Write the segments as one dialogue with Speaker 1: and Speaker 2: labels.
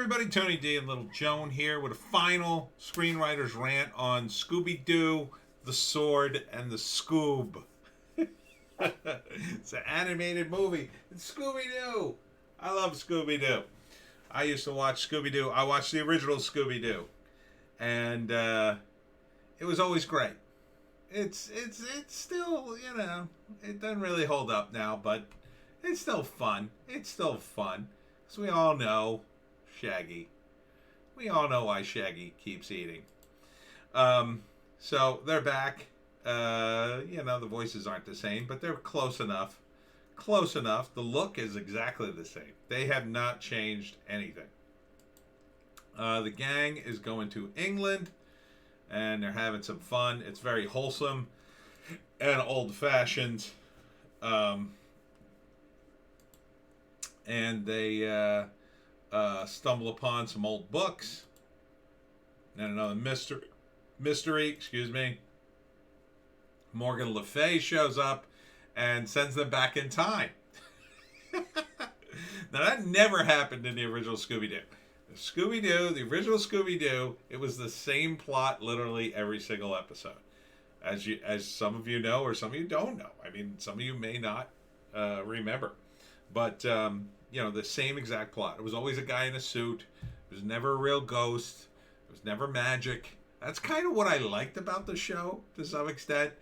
Speaker 1: everybody, Tony D and Little Joan here with a final Screenwriter's rant on Scooby-Doo, the Sword, and the Scoob. It's an animated movie. It's Scooby-Doo. I love Scooby-Doo. I used to watch Scooby-Doo. I watched the original Scooby-Doo. And it was always great. It's still, it doesn't really hold up now, but it's still fun. It's still fun. Because we all know Shaggy. We all know why Shaggy keeps eating. So they're back. The voices aren't the same, but they're close enough. Close enough. The look is exactly the same. They have not changed anything. The gang is going to England, and they're having some fun. It's very wholesome and old-fashioned. And they stumble upon some old books and another mystery. Excuse me. Morgan Le Fay shows up and sends them back in time. Now that never happened in the original Scooby-Doo. The original Scooby-Doo, it was the same plot literally every single episode. As some of you know, or some of you don't know. I mean, some of you may not remember. But, the same exact plot. It was always a guy in a suit. It was never a real ghost. It was never magic. That's kind of what I liked about the show, to some extent.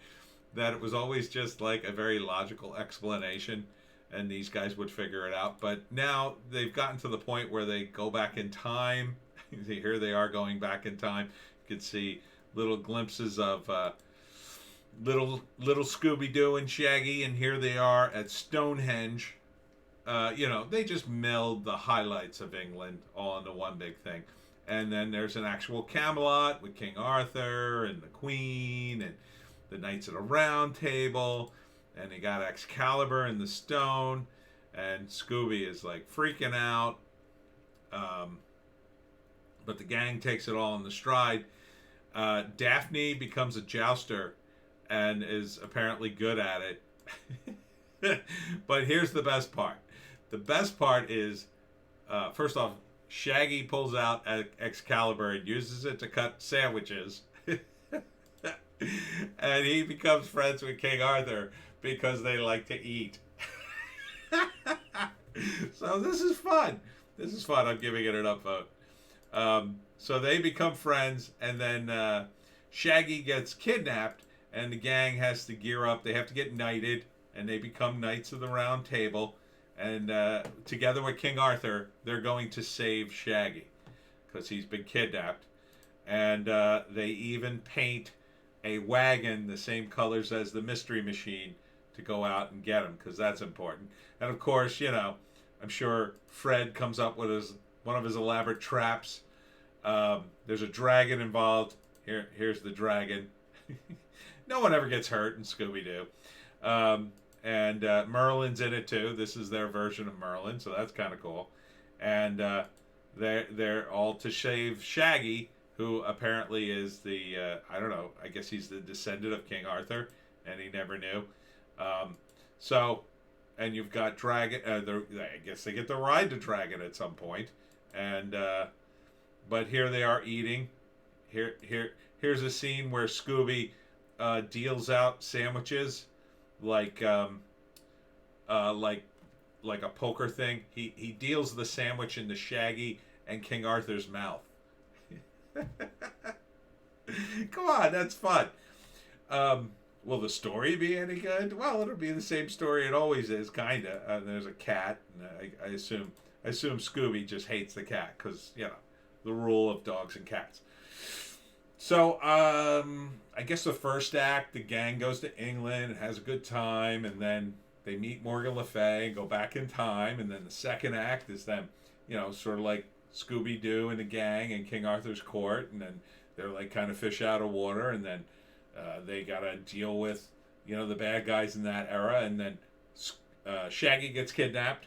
Speaker 1: That it was always just like a very logical explanation. And these guys would figure it out. But now they've gotten to the point where they go back in time. Here they are going back in time. You can see little glimpses of little Scooby-Doo and Shaggy. And here they are at Stonehenge. They just meld the highlights of England all into one big thing. And then there's an actual Camelot with King Arthur and the Queen and the Knights of the Round Table. And they got Excalibur and the stone. And Scooby is like freaking out. But the gang takes it all in the stride. Daphne becomes a jouster and is apparently good at it. But here's the best part. The best part is, first off, Shaggy pulls out Excalibur and uses it to cut sandwiches. And he becomes friends with King Arthur because they like to eat. So this is fun. I'm giving it an upvote. So they become friends, and then Shaggy gets kidnapped, and the gang has to gear up. They have to get knighted, and they become Knights of the Round Table. And together with King Arthur, they're going to save Shaggy because he's been kidnapped. And they even paint a wagon the same colors as the Mystery Machine to go out and get him, because that's important. And of course, I'm sure Fred comes up with one of his elaborate traps. There's a dragon involved. Here's the dragon. No one ever gets hurt in Scooby-Doo. And Merlin's in it too. This is their version of Merlin, so that's kind of cool. And they're all to save Shaggy, who apparently is the I guess he's the descendant of King Arthur, and he never knew. And you've got Dragon. I guess they get to ride the dragon at some point. And but here they are eating. Here's a scene where Scooby deals out sandwiches like a poker thing. He deals the sandwich into Shaggy and King Arthur's mouth. Come on, that's fun. Will the story be any good? Well, it'll be the same story it always is, kinda. There's a cat, and I assume Scooby just hates the cat because the rule of dogs and cats. So I guess the first act, the gang goes to England and has a good time, and then they meet Morgan Le Fay and go back in time, and then the second act is them, sort of like Scooby-Doo and the gang in King Arthur's court, and then they're like kind of fish out of water, and then they gotta deal with the bad guys in that era, and then Shaggy gets kidnapped,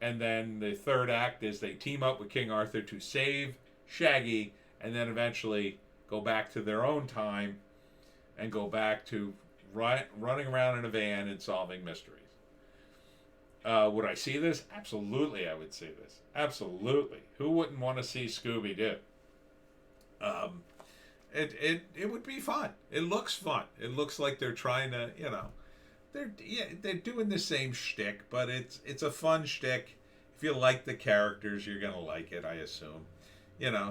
Speaker 1: and then the third act is they team up with King Arthur to save Shaggy, and then eventually go back to their own time and go back to running around in a van and solving mysteries. Would I see this? Absolutely, I would see this. Absolutely. Who wouldn't want to see Scooby-Doo? It would be fun. It looks fun. It looks like they're trying to, they're doing the same shtick, but it's a fun shtick. If you like the characters, you're gonna like it, I assume.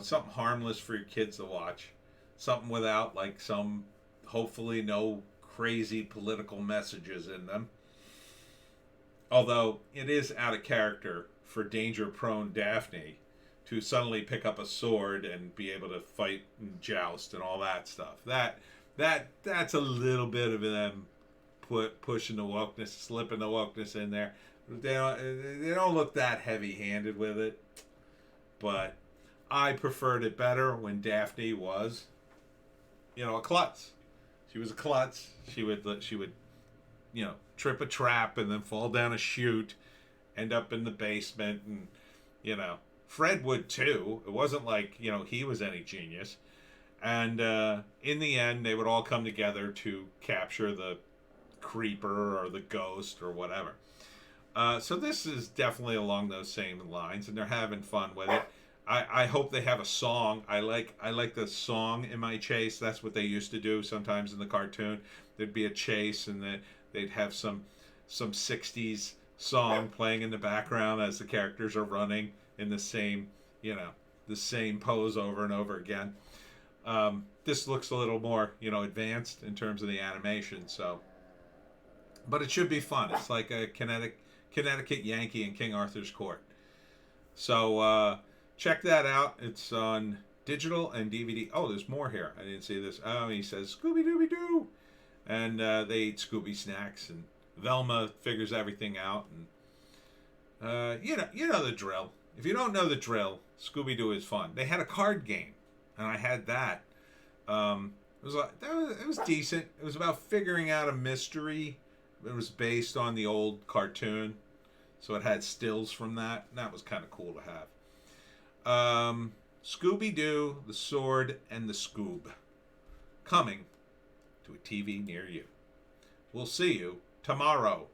Speaker 1: Something harmless for your kids to watch. Something without like some, hopefully no crazy political messages in them. Although it is out of character for danger-prone Daphne to suddenly pick up a sword and be able to fight and joust and all that stuff. That's a little bit of them pushing the wokeness, slipping the wokeness in there. They don't look that heavy-handed with it, but I preferred it better when Daphne was, a klutz. She was a klutz. She would trip a trap and then fall down a chute, end up in the basement, and Fred would too. It wasn't like he was any genius. And in the end, they would all come together to capture the creeper or the ghost or whatever. So this is definitely along those same lines, and they're having fun with it. I hope they have a song. I like the song in my chase. That's what they used to do sometimes in the cartoon. There'd be a chase, and they'd have some 60s song playing in the background as the characters are running in the same pose over and over again. This looks a little more advanced in terms of the animation, but it should be fun. It's like a Connecticut Yankee in King Arthur's court. So check that out. It's on digital and DVD. Oh, there's more here. I didn't see this. Oh, he says Scooby-Dooby-Doo, and they eat Scooby snacks, and Velma figures everything out, and you know the drill. If you don't know the drill, Scooby-Doo is fun. They had a card game, and I had that. It was decent. It was about figuring out a mystery. It was based on the old cartoon, so it had stills from that, and that was kind of cool to have. Scooby-Doo, the Sword, and the Scoob, coming to a TV near you. We'll see you tomorrow.